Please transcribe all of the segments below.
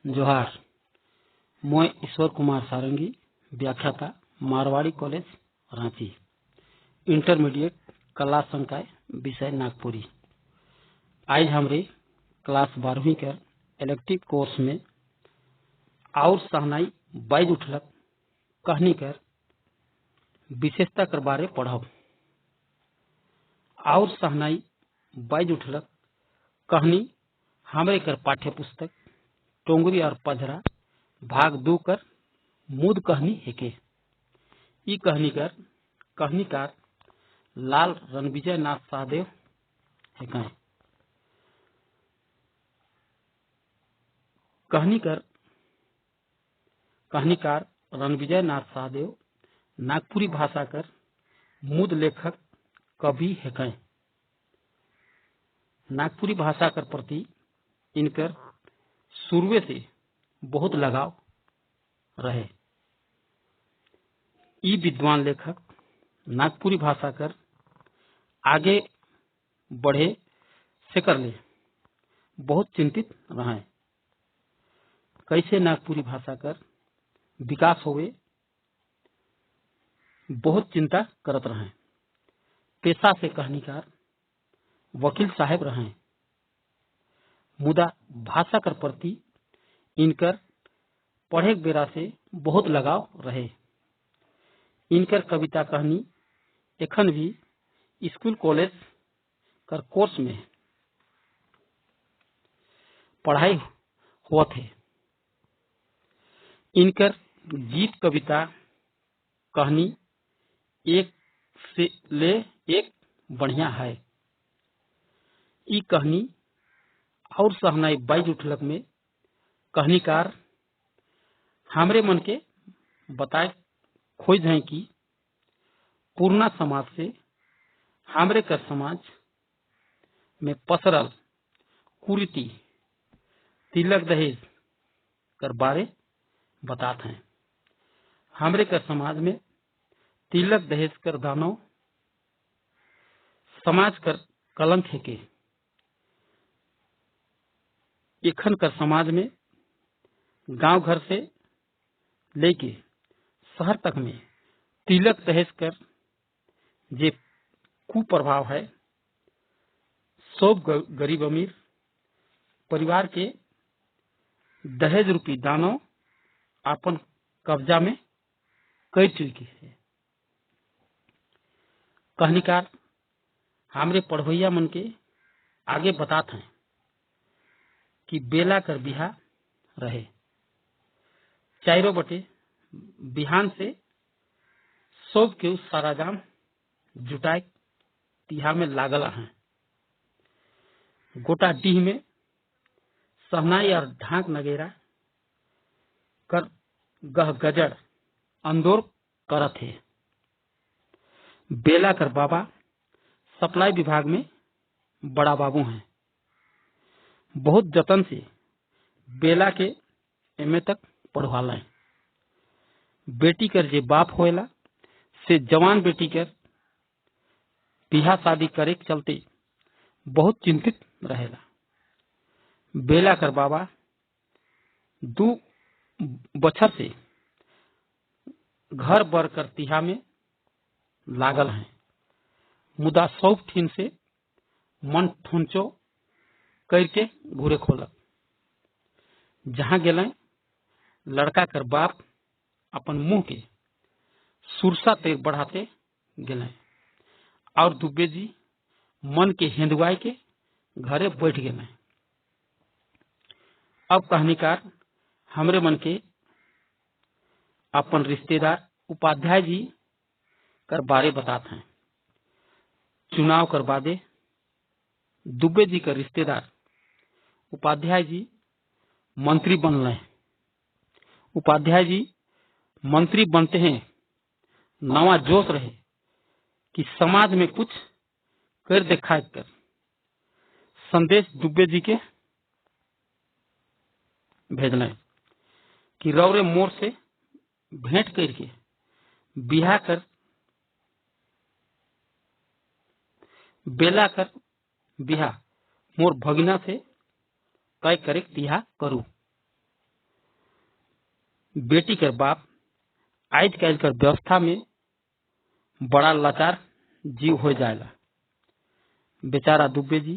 जोहार। मैं ईश्वर कुमार सारंगी, व्याख्याता, मारवाड़ी कॉलेज रांची, इंटरमीडिएट कला संकाय, विषय नागपुरी। आज हमरे क्लास 12वीं कर इलेक्टिव कोर्स में और सहनाई बाइज उठलक कहनी कर विशेषता कर बारे पढ़ब। और सहनाई बाइज उठलक कहनी हमरे कर पाठ्य पुस्तक टोंगरी और पधरा भाग 2 कर मुद कहनी हेके। ई कहनी कर कहनीकार लाल रणविजय नाथ सहदेव हेके। कहनीकार रणविजय नाथ सहदेव नागपुरी भाषा कर मुद लेखक कवि हेके। नागपुरी भाषा कर प्रति इनकर शुरुए से बहुत लगाव रहे। ई विद्वान लेखक नागपुरी भाषा कर आगे बढ़े से कर ले बहुत चिंतित रहे। कैसे नागपुरी भाषा कर विकास होवे बहुत चिंता करत रहे। पेशा से कहनीकार वकील साहेब रहे, मुदा भाषा कर प्रति इनकर पढ़े बेरा से बहुत लगाव रहे। इनकर कविता कहनी एखन भी स्कूल कॉलेज कर कोर्स में पढ़ाई होत है। इनकर गीत कविता कहनी एक से ले एक बढ़िया है। ई कहनी और सहनाई बाइज उठलक में कहनीकार हमरे मन के बताए खोज हैं कि पूर्णा समाज से हमरे कर समाज में पसरल कुरीति तिलक दहेज कर बारे बतात हैं। हमरे कर समाज में तिलक दहेज कर दानव समाज कर कलंक है के। एखन कर समाज में गांव घर से लेके शहर तक में तिलक दहेज कर जे कुप्रभाव है, सब गरीब अमीर परिवार के दहेज रूपी दानव अपन कब्जा में कर चुकी है। कहनीकार हमरे पढ़वैया मन के आगे बतात हैं कि बेला कर बिहा रहे। चारों बटे बिहान से सब के उस सारा जाम जुटाए तिहा में लागल हैं। गोटा डीह में सहनाई और ढाक नगेरा कर गह गजड़ अंदोर करत है। बेला कर बाबा सप्लाई विभाग में बड़ा बाबू हैं। बहुत जतन से बेला के एमए तक पढ़वाला है। बेटी कर जे बाप होएला से जवान बेटी कर बिहा शादी करे के चलते बहुत चिंतित रहेला। बेला कर बाबा 2 बछर से घर बर कर तिहा में लागल हैं। मुदा सौफ ठीन से मन ठोंचो करके घूरे खोलक। जहां गेलें लड़का कर बाप अपन मुंह के सुरसा तेर बढ़ाते गेलें और दुबे जी मन के हेंदुआई के घरे बैठ गेलें। अब कहनीकार हमरे मन के अपन रिश्तेदार उपाध्याय जी कर बारे बतात हैं। चुनाव कर बादे दुबे जी का रिश्तेदार उपाध्याय जी मंत्री बन रहे। उपाध्याय जी मंत्री बनते हैं नवा जोश रहे कि समाज में कुछ कर दिखाए कर संदेश दुबे जी के भेजना कि रौरे मोर से भेंट करके बिहा कर बेला कर बिहा मोर भगिना से तय करे तिहा करू। बेटी कर बाप आज कल कर व्यवस्था में बड़ा लाचार जीव हो जाएगा। बेचारा दुबे जी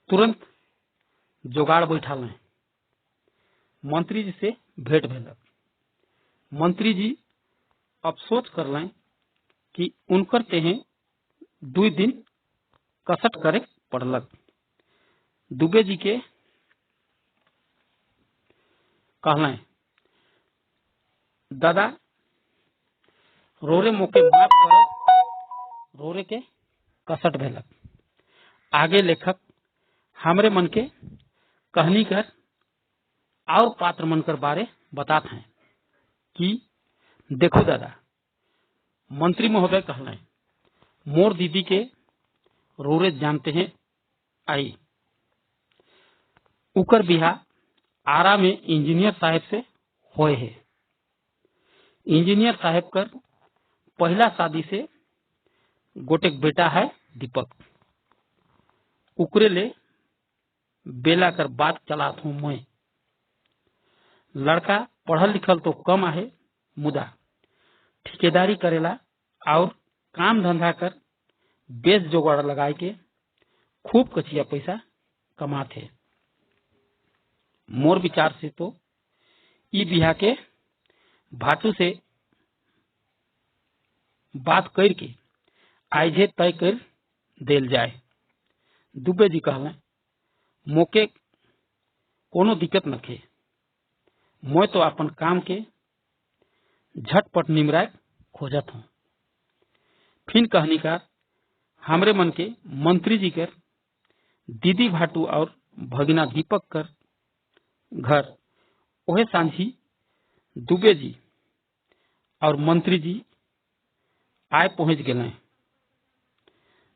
तुरंत जुगाड़ बैठा लें, मंत्री जी से भेंट भेलक। मंत्री जी अब सोच कर लें कि उनकर तेहे 2 दिन कसट करे पड़लक। दुबे जी के कहलें, दादा रोरे मोके माफ करो, रोरे के कसट भेलक। आगे लेखक हमरे मन के कहनी कर और पात्र मन कर बारे बताते हैं कि देखो दादा, मंत्री महोदय कहलें, मोर दीदी के रोरे जानते हैं आई, उकर बिहा आरा में इंजीनियर साहब से होए है। इंजीनियर साहब कर पहला शादी से गोटेक बेटा है दीपक, उकरे ले बेला कर बात चलात हूँ मैं। लड़का पढ़ल लिखल तो कम आहे, मुदा ठेकेदारी करेला और काम धंधा कर बेच जोगाड़ लगाए के खूब कचिया पैसा कमाते। मोर विचार से तो ई बिहा के भाटू से बात करके आइजे तय कर देल जाए। दुबे जी कहलें, मोके कोनो दिक्कत न थे, मैं तो अपन काम के झटपट निमराय खोजत हूँ। फिर कहनीकार हमरे मन के मंत्री जी कर दीदी भाटू और भगिना दीपक कर घर ओहे सांझी दुबे जी और मंत्री जी आए पहुंच गए।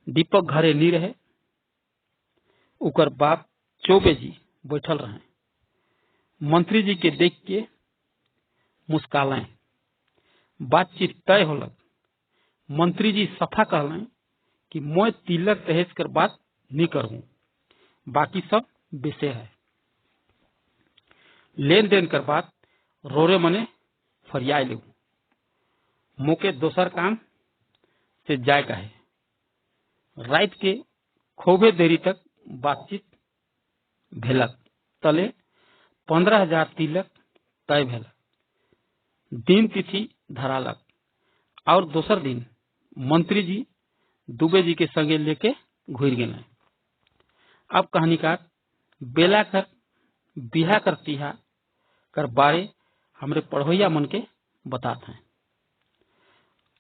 दीपक घरे नहीं रहे, उकर बाप चौबे जी बैठल रहे। मंत्री जी के देख के मुस्कालें, बातचीत तय होलक। मंत्री जी सफा कहलें कि मैं तिलक दहेज कर बात नहीं करूँ, बाकी सब विषय है। लेन देन कर बात रोरे मने फरियाय ले, मोके दोसर काम से जाय का है। रात के खूबे देरी तक बातचीत भेलक, तले 15,000 तिलक तय भेलक। दिन तिथि धरालक और दोसर दिन मंत्री जी दुबे जी के संगे लेके घुर गए। अब कहानीकार बेला कर बिहा कर तिहा कर बारे हमरे पढ़ोइया मन के बताते हैं।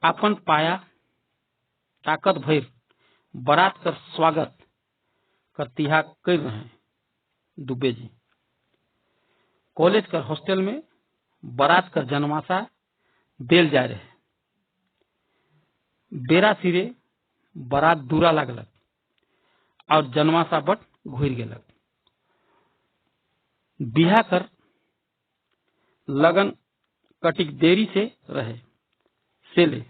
अपन पाया ताकत भर बारात कर स्वागत कर तिहा कर रहे हैं। दुबे जी कॉलेज कर हॉस्टल में बारात कर जनमासा देल जा रहे। बेरा सिरे बारात दूरा लगलक और जनमासा बट घुर गेलक। बिहा कर लगन कटिक देरी से रहे से ले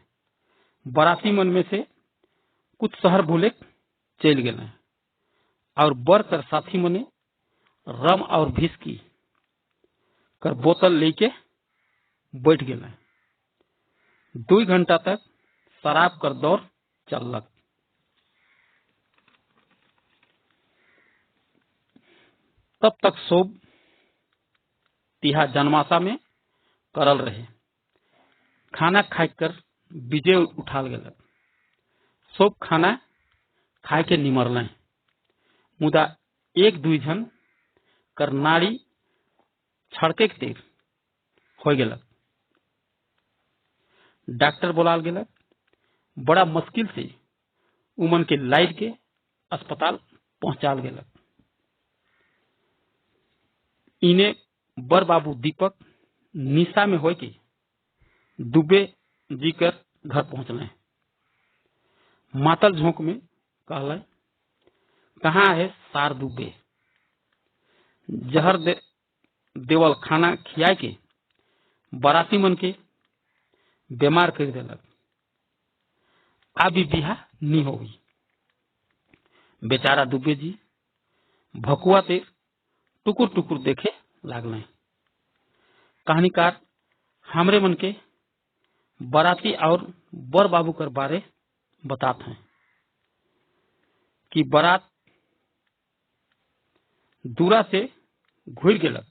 बाराती मन में से कुछ शहर भूले चल गए और बर कर साथी मने रम और भिस्की कर बोतल लेके बैठ गए। 2 घंटा तक शराब कर दौर चललक। तब तक सोब तिहा जनमासा में करल रहे। खाना खाकर विजय उठाल गलक। सोब खाना खाए के निमरल, मुदा 1-2 जन कर नाड़ी छड़के तेर हो गलक। डॉक्टर बोलाल गलक। बड़ा मुश्किल से उमन के लाइट के अस्पताल पहुंचाल गलक। इन्हें बर बाबू दीपक निशा में हो के दुबे जी कर घर पहुंचले। मातल झोंक में कहले, कहाँ है सार दुबे, जहर देवल खाना खिया के बाराती मन के बीमार कर देलक। अभी बिहा नहीं होगी। बेचारा दुबे जी भकुआ ते टुकुर टुकुर देखे लागले। कहानीकार हमरे मन के बराती और बर बाबू कर बारे बताते हैं कि बारात दूरा से घुर गेलक।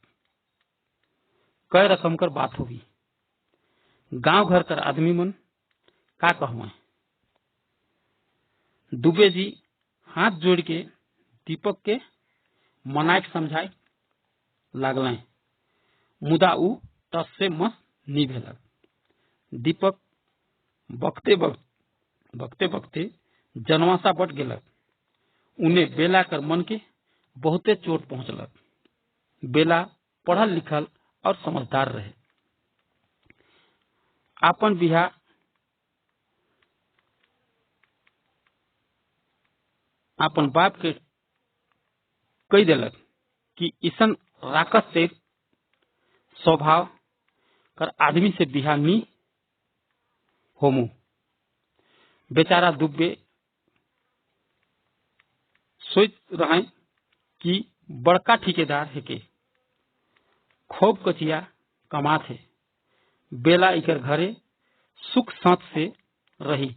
कई रकम कर बात होगी। गांव घर कर आदमी मन का कहवे। दुबे जी हाथ जोड़ के दीपक के मनाए समझाए लागल, मुदा उ तस से मस नहीं भेलक। दीपक बकते बकते जनवासा बट गेलक। उन्हें बेला कर मन के बहुते चोट पहुंचलक। बेला पढ़ल लिखल और समझदार रहे। आपन बिहा आपन बाप के कही दिलक कि ईसन राकस से स्वभाव कर आदमी से बिहा नहीं होमू। बेचारा दुबे सोच रहे कि बड़का ठेकेदार है के खूब कचिया कमात है। बेला इकर घरे सुख साथ से रही,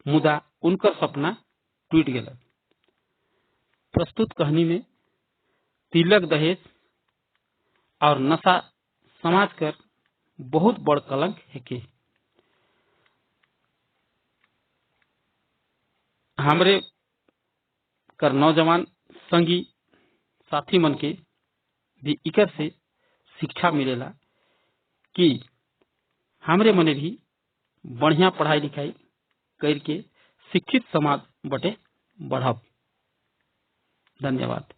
मुदा उनकर सपना टूट गया। प्रस्तुत कहानी में तिलक दहेज और नशा समाज कर बहुत बड़ कलंक है के हमरे कर नौजवान संगी साथी मन के भी इकर से शिक्षा मिलेला कि हमरे मने भी बढ़िया पढ़ाई लिखाई करके शिक्षित समाज बटे बढ़ब। धन्यवाद।